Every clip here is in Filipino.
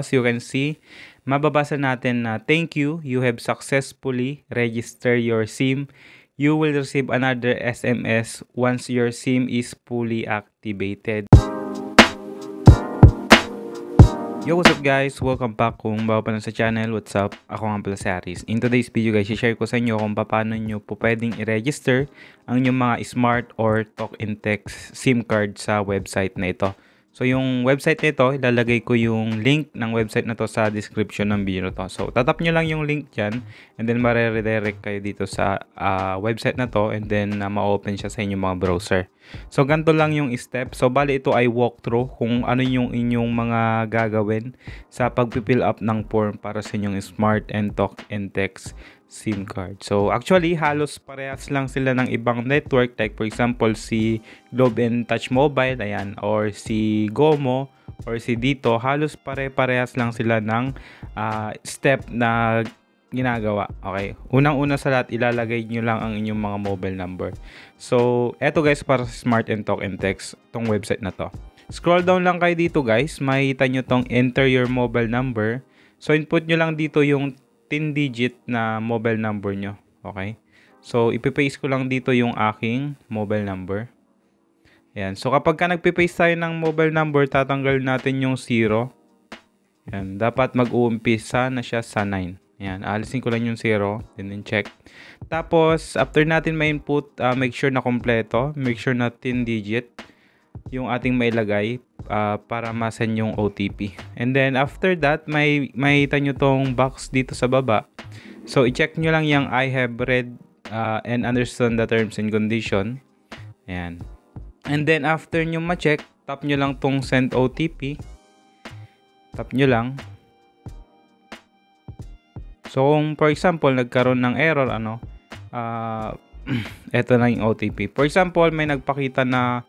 As you can see, mababasa natin na thank you, you have successfully registered your SIM. You will receive another SMS once your SIM is fully activated. Yo, what's up guys? Welcome back kung bago pa lang sa channel. What's up? Ako nga pala si Aris. In today's video guys, share ko sa inyo kung paano nyo po pwedeng i-register ang inyong mga smart or talk and text SIM card sa website na ito. So yung website nito, ilalagay ko yung link ng website na to sa description ng video na to. So tatap nyo lang yung link dyan and then mare-redirect kayo dito sa website na to and then ma-open siya sa inyong mga browser. So ganito lang yung step. So bali ito ay walkthrough kung ano yung inyong mga gagawin sa pag-fill up ng form para sa inyong smart and talk and text SIM card. So actually halos parehas lang sila ng ibang network, like for example si Globe and Touch Mobile, ayan, or si GOMO or si Dito, halos pare-parehas lang sila ng step na ginagawa. Okay, unang-una sa lahat, ilalagay nyo lang ang inyong mga mobile number. So eto guys, para sa smart and talk and text tong website na to, scroll down lang kayo dito guys, makikita nyo tong enter your mobile number. So input nyo lang dito yung 10-digit na mobile number nyo. Okay, so ipipaste ko lang dito yung aking mobile number. Ayan, so kapag ka nagpipaste tayo ng mobile number, tatanggal natin yung 0. Ayan, dapat mag-uumpisa na siya sa 9. Ayan, alisin ko lang yung 0, then check. Tapos after natin ma-input, make sure na kompleto, make sure na 10-digit yung ating mailagay para ma-send yung OTP. And then after that, may nyo tong box dito sa baba. So i-check nyo lang yung I have read and understand the terms and condition. Ayan. And then after nyo ma-check, tap nyo lang tong send OTP. Tap nyo lang. So kung for example nagkaroon ng error, eto na yung OTP. For example, may nagpakita na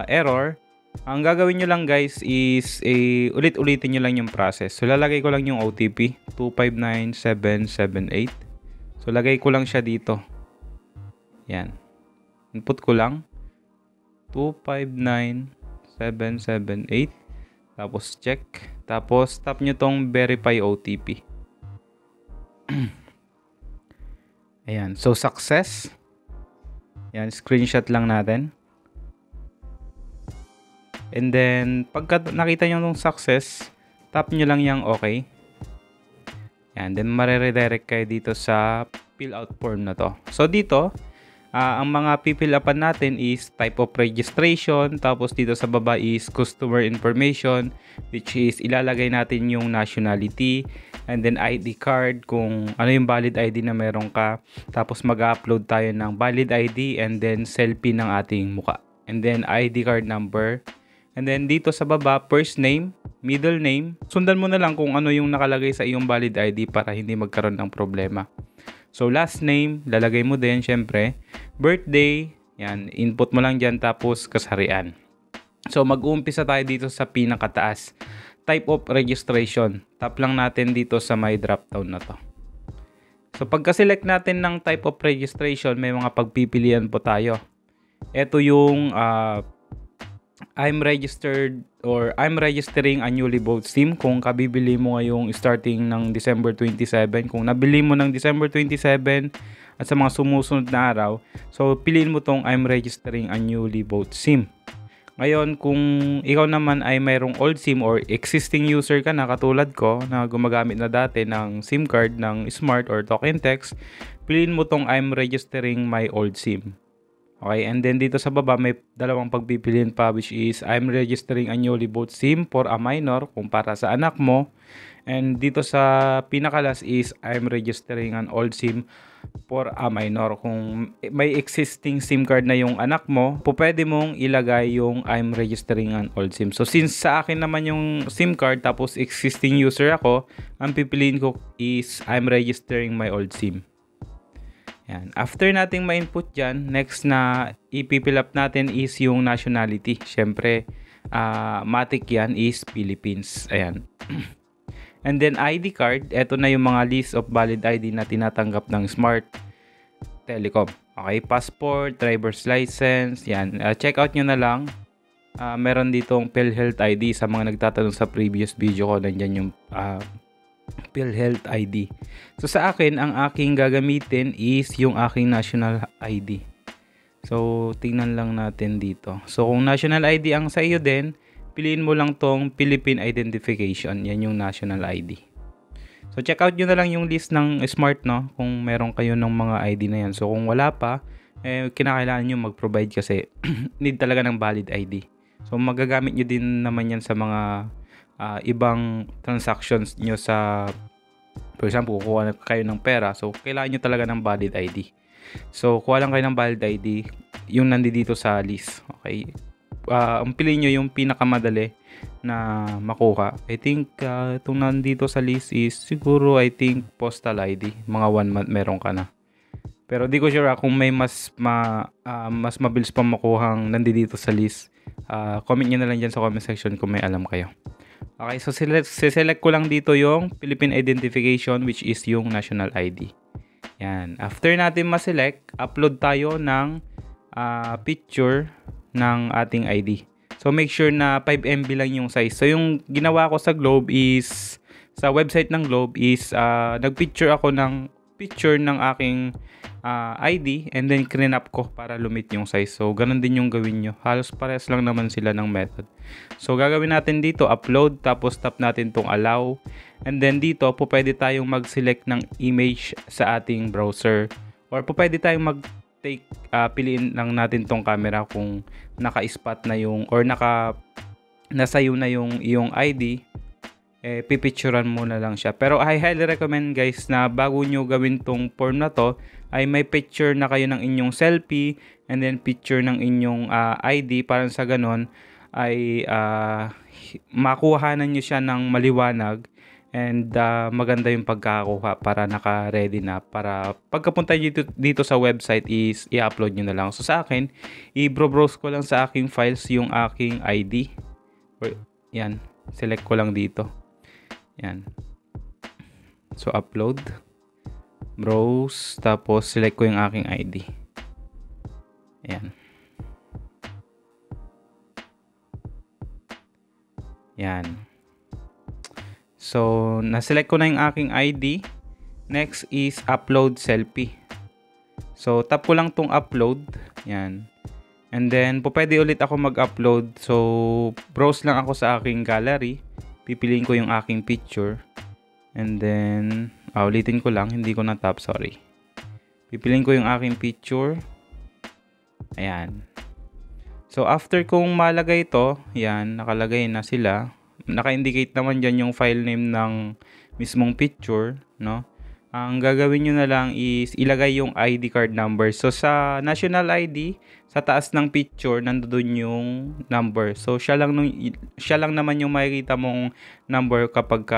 error, ang gagawin nyo lang guys is ulit-ulitin nyo lang yung process. So lalagay ko lang yung OTP 259778. So lagay ko lang siya dito. Yan, input ko lang 259778, tapos check, tapos tap nyo tong verify OTP. Ayan, so success. Yan, screenshot lang natin. And then, pagka nakita nyo yung success, tap nyo lang yung okay. Yan, then mare-redirect kayo dito sa fill out form na to. So dito, ang mga pipill upan natin is type of registration, tapos dito sa baba is customer information, which is ilalagay natin yung nationality, and then ID card, kung ano yung valid ID na meron ka. Tapos mag-upload tayo ng valid ID and then selfie ng ating muka. And then ID card number. And then dito sa baba, first name, middle name. Sundan mo na lang kung ano yung nakalagay sa iyong valid ID para hindi magkaroon ng problema. So last name, lalagay mo din syempre. Birthday, yan, input mo lang dyan, tapos kasarian. So mag-uumpisa tayo dito sa pinakataas. Type of registration. Tap lang natin dito sa may drop down na to. So pagka-select natin ng type of registration, may mga pagpipilian po tayo. Ito yung I'm registered or I'm registering a newly bought SIM. Kung kabibili mo ngayong starting ng December 27, kung nabili mo ng December 27 at sa mga sumusunod na araw, so piliin mo tong I'm registering a newly bought SIM. Ngayon, kung ikaw naman ay mayroong old SIM or existing user ka na katulad ko na gumagamit na dati ng SIM card ng Smart or Talk and Text, piliin mo tong I'm registering my old SIM. Okay, and then dito sa baba may dalawang pagpipilian pa, which is I'm registering a newly bought SIM for a minor, kung para sa anak mo. And dito sa pinakalas is I'm registering an old SIM for a minor. Kung may existing SIM card na yung anak mo, pwede mong ilagay yung I'm registering an old SIM. So since sa akin naman yung SIM card tapos existing user ako, ang pipiliin ko is I'm registering my old SIM. Yan. After nating ma-input dyan, next na ipipill up natin is yung nationality. Siyempre, matik yan is Philippines. Ayan. And then ID card, eto na yung mga list of valid ID na tinatanggap ng Smart Telecom. Okay, passport, driver's license, yan. Check out nyo na lang. meron ditong PhilHealth ID. Sa mga nagtatanong sa previous video ko, nandyan yung PhilHealth ID. So sa akin, ang aking gagamitin is yung aking national ID. So tingnan lang natin dito. So kung national ID ang sa iyo din, piliin mo lang tong Philippine Identification. Yan yung national ID. So check out nyo na lang yung list ng Smart, no, kung meron kayo ng mga ID na yan. So kung wala pa, kinakailangan nyo mag-provide kasi need talaga ng valid ID. So magagamit nyo din naman yan sa mga ibang transactions nyo sa, for example, kukuha kayo ng pera. So kailangan nyo talaga ng valid ID. So kuha lang kayo ng valid ID, yung nandito sa list. Okay, ang piliin nyo yung pinakamadali na makuha. I think itong nandito sa list is siguro, I think, postal ID. Mga 1 month meron ka na. Pero di ko sure kung may mas mabilis pa makuhang nandito sa list. Comment nyo na lang dyan sa comment section kung may alam kayo. Okay, so select ko lang dito yung Philippine Identification, which is yung national ID. Yan. After natin ma-select, upload tayo ng picture ng ating ID. So make sure na 5 MB lang yung size. So yung ginawa ko sa Globe is, sa website ng Globe is, nagpicture ako ng picture ng aking ID and then crinap ko para lumit yung size. So ganun din yung gawin nyo. Halos parehas lang naman sila ng method. So gagawin natin dito, upload, tapos tap natin tong allow. And then dito, pwede tayong mag-select ng image sa ating browser. Or pwede tayong piliin lang natin tong camera kung naka-spot na yung, or nasayo na yung iyong ID, pipicturean mo na lang siya. Pero I highly recommend guys na bago nyo gawin tong form na to, ay may picture na kayo ng inyong selfie and then picture ng inyong ID, para sa ganon ay makuhanan nyo siya ng maliwanag and maganda yung pagkakakuha, para naka-ready na, para pagkapunta dito sa website is i-upload nyo na lang. So sa akin, i-browse ko lang sa aking files yung aking ID. Yan, select ko lang dito. Yan. So upload, browse, tapos select ko yung aking ID. Yan. Yan. So, na-select ko na yung aking ID. Next is upload selfie. So, tap ko lang tong upload. Yan. And then, pwede ulit ako mag-upload. So, browse lang ako sa aking gallery. Pipiliin ko yung aking picture. And then, ulitin ko lang. Hindi ko na-tap, sorry. Pipiliin ko yung aking picture. Ayan. So, after kong malagay ito, yan, nakalagay na sila. Naka-indicate naman dyan yung file name ng mismong picture, no? Ang gagawin nyo na lang is ilagay yung ID card number. So sa national ID, sa taas ng picture, nandoon yung number. So siya lang naman yung makikita mong number kapag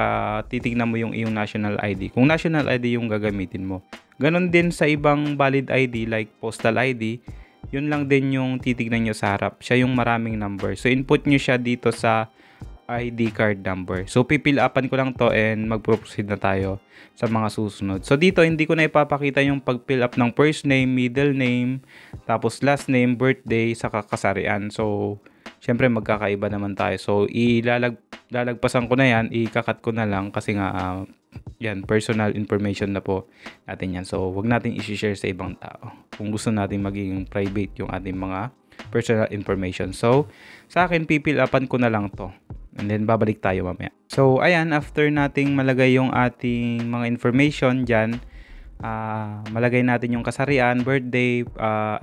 titignan mo yung iyong national ID. Kung national ID yung gagamitin mo. Ganon din sa ibang valid ID like postal ID, yun lang din yung titignan nyo sa harap. Siya yung maraming number. So input nyo siya dito sa ID card number. So pipil upan ko lang to and mag-proceed na tayo sa mga susunod. So dito hindi ko na ipapakita yung pag-fill up ng first name, middle name, tapos last name, birthday, saka kasarian. So syempre magkakaiba naman tayo. So lalagpasan ko na yan, ikakat ko na lang kasi nga yan, personal information na po natin yan. So wag natin i-share sa ibang tao kung gusto natin maging private yung ating mga personal information. So sa akin pipil upan ko na lang to. And then, babalik tayo mamaya. So, ayan, after nating malagay yung ating mga information dyan, malagay natin yung kasarian, birthday,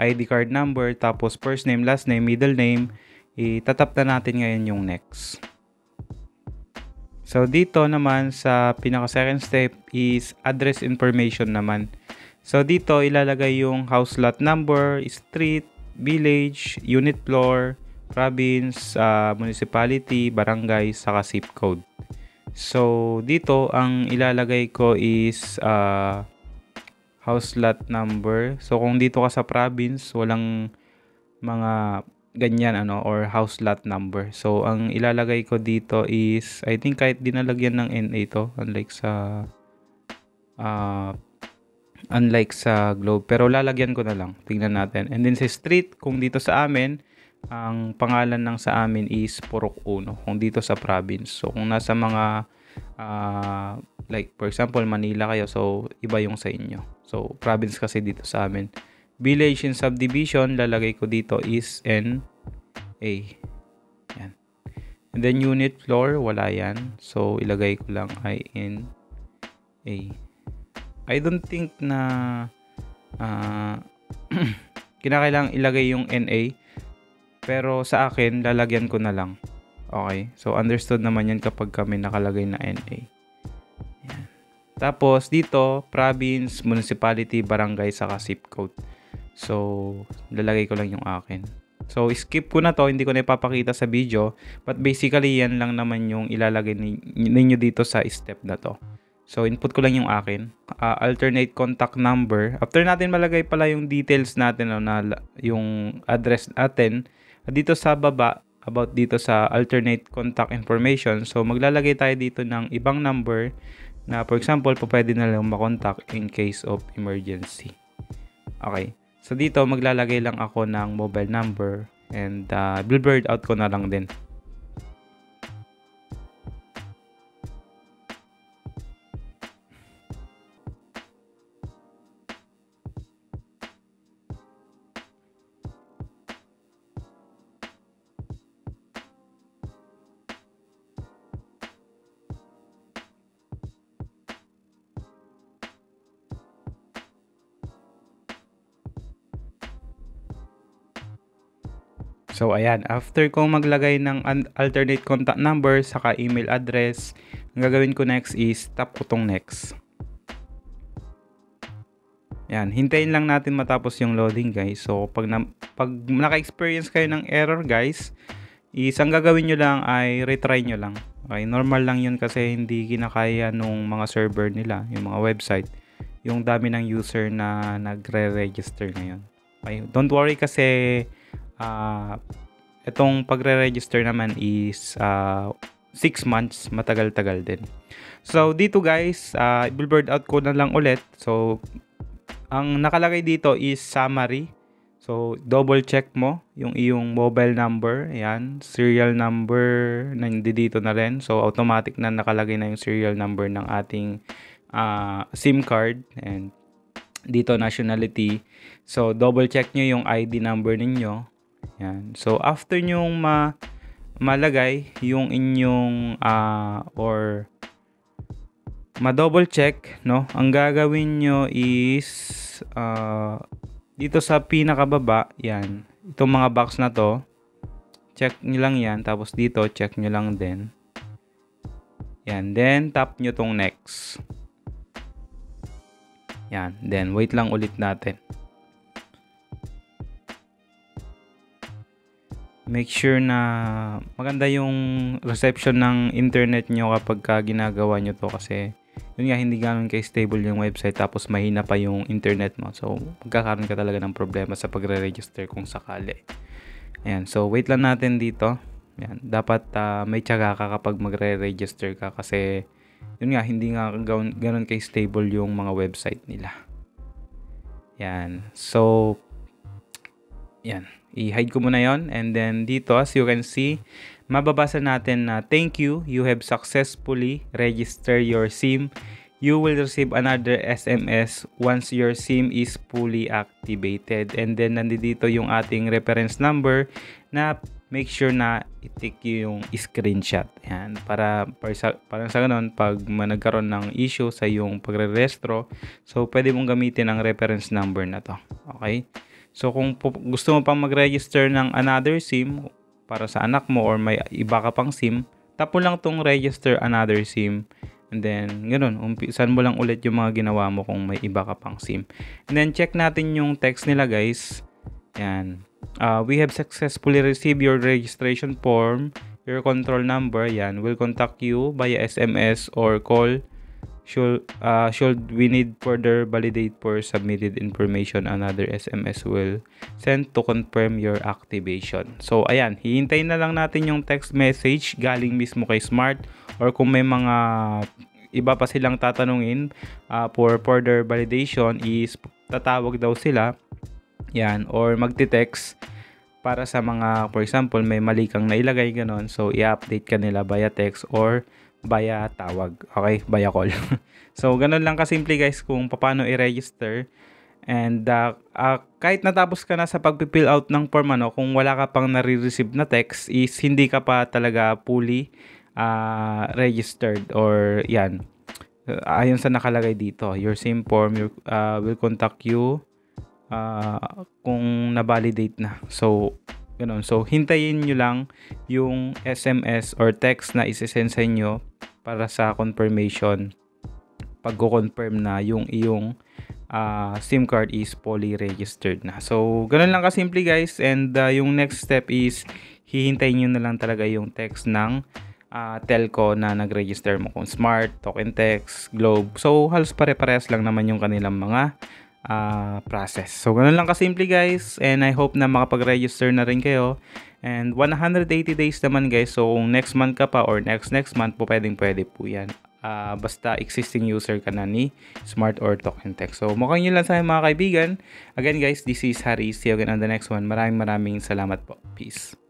ID card number, tapos first name, last name, middle name, itatap na natin ngayon yung next. So, dito naman sa pinaka-second step is address information naman. So, dito ilalagay yung house lot number, street, village, unit floor, province, municipality, barangay, saka zip code. So, dito, ang ilalagay ko is house lot number. So, kung dito ka sa province, walang mga ganyan, or house lot number. So, ang ilalagay ko dito is, I think kahit dinalagyan ng NA to, unlike sa Globe. Pero lalagyan ko na lang. Tingnan natin. And then sa street, kung dito sa amin, ang pangalan ng sa amin is Purok Uno kung dito sa province. So kung nasa mga like for example Manila kayo, so iba yung sa inyo. So province kasi dito sa amin. Village and subdivision, lalagay ko dito is NA. Yan. And then unit floor, wala yan. So ilagay ko lang INA. I don't think na kinakailangan ilagay yung NA. Pero sa akin, lalagyan ko na lang. Okay? So, understood naman yan kapag kami nakalagay na NA. Yan. Tapos, dito, province, municipality, barangay, saka zip code. So, lalagay ko lang yung akin. So, skip ko na to. Hindi ko na ipapakita sa video. But basically, yan lang naman yung ilalagay ninyo dito sa step na to. So, input ko lang yung akin. Alternate contact number. After natin malagay pala yung details natin, yung address natin, dito sa baba, about dito sa alternate contact information. So, maglalagay tayo dito ng ibang number na, for example, pwede na lang makontak in case of emergency. Okay. So, dito, maglalagay lang ako ng mobile number and billboard out ko na lang din. So, ayan. After kong maglagay ng alternate contact number saka email address, ang gagawin ko next is tap ko tong next. Ayan. Hintayin lang natin matapos yung loading, guys. So, pag naka-experience kayo ng error, guys, ang gagawin nyo lang ay retry nyo lang. Okay? Normal lang yun kasi hindi kinakaya nung mga server nila, yung mga website, yung dami ng user na nagre-register ngayon. Okay? Don't worry kasi itong pagre-register naman is 6 months, matagal-tagal din. So dito guys, i-billboard out ko na lang ulit. So ang nakalagay dito is summary. So double check mo yung iyong mobile number, ayan, serial number nandito na rin. So automatic na nakalagay na yung serial number ng ating SIM card, and dito nationality. So double check nyo yung ID number ninyo. Yan. So, after nyong malagay yung inyong or ma-double check, no? Ang gagawin nyo is dito sa pinakababa, yan. Itong mga box na to, check nyo lang yan. Tapos dito, check nyo lang din. Yan. Then, tap nyo tong next. Yan. Then, wait lang ulit natin. Make sure na maganda yung reception ng internet nyo kapag ginagawa nyo to, kasi yun nga, hindi ganoon ka-stable yung website tapos mahina pa yung internet mo. So, magkakaroon ka talaga ng problema sa pagre-register kung sakali. Ayan. So, wait lang natin dito. Ayan. Dapat may tiyaga ka kapag magre-register ka kasi yun nga, hindi nga ganoon ka-stable yung mga website nila. Ayan. So, yan. I-hide ko muna yon, and then dito, as you can see, mababasa natin na thank you have successfully registered your SIM. You will receive another SMS once your SIM is fully activated. And then nandito yung ating reference number na make sure na i-tick yung screenshot. Yan. Para sa ganun, pag nagkaroon ng issue sa yung pagre-restro, so pwede mong gamitin ang reference number na to. Okay? So, kung gusto mo pang mag-register ng another SIM para sa anak mo or may iba ka pang SIM, tap mo lang tong register another SIM. And then, ganoon, umpisan mo lang ulit yung mga ginawa mo kung may iba ka pang SIM. And then, check natin yung text nila, guys. Yan. We have successfully received your registration form. Your control number, yan, will contact you via SMS or call. Should we need further validate for submitted information, another SMS will send to confirm your activation. So, ayan, hihintayin na lang natin yung text message galing mismo kay Smart, or kung may mga iba pa silang tatanungin for further validation is tatawag daw sila, yan, or magti-text para sa mga, for example, may mali kang nailagay ganon, so i-update ka nila via text or via tawag, okay, via call. So ganon lang kasimple guys kung paano i-register. And kahit natapos ka na sa pag-fill out ng form, kung wala ka pang nare-receive na text is hindi ka pa talaga fully registered, or yan, ayon sa nakalagay dito, your same form will contact you kung na-validate na. So ganun, so hintayin nyo lang yung SMS or text na isi-send sa inyo para sa confirmation, pag-confirm na yung iyong SIM card is fully registered na. So ganun lang kasimple guys, and yung next step is hihintayin nyo na lang talaga yung text ng telco na nag-register mo, kung Smart, Token Text, Globe. So halos pare-parehas lang naman yung kanilang mga process. So ganun lang kasimple guys, and I hope na makapag-register na rin kayo. And 180 days naman guys, so kung next month ka pa or next month po, pwede po yan. Basta existing user ka na ni Smart or Token Text. So mukhang yun lang sa mga kaibigan. Again guys, this is Harry. See you again on the next one. Maraming salamat po. Peace.